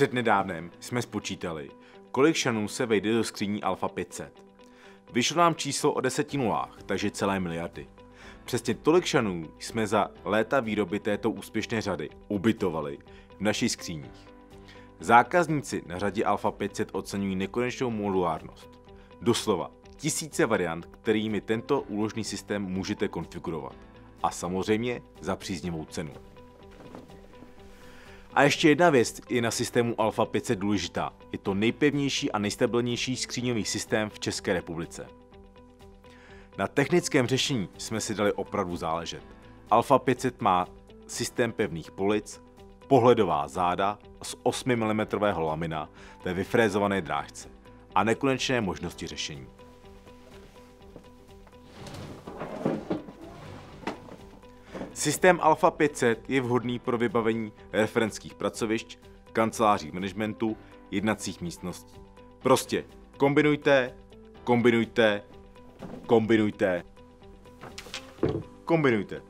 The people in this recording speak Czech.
Přednedávnem jsme spočítali, kolik šanů se vejde do skříní Alfa 500. Vyšlo nám číslo o 10 nulách, takže celé miliardy. Přesně tolik šanů jsme za léta výroby této úspěšné řady ubytovali v našich skříních. Zákazníci na řadě Alfa 500 oceňují nekonečnou modulárnost. Doslova tisíce variant, kterými tento úložný systém můžete konfigurovat. A samozřejmě za příznivou cenu. A ještě jedna věc je na systému Alfa 500 důležitá. Je to nejpevnější a nejstabilnější skříňový systém v České republice. Na technickém řešení jsme si dali opravdu záležet. Alfa 500 má systém pevných polic, pohledová záda z 8 mm lamina ve vyfrézované drážce a nekonečné možnosti řešení. Systém Alfa 500 je vhodný pro vybavení referentských pracovišť, kanceláří managementu, jednacích místností. Prostě kombinujte, kombinujte, kombinujte, kombinujte.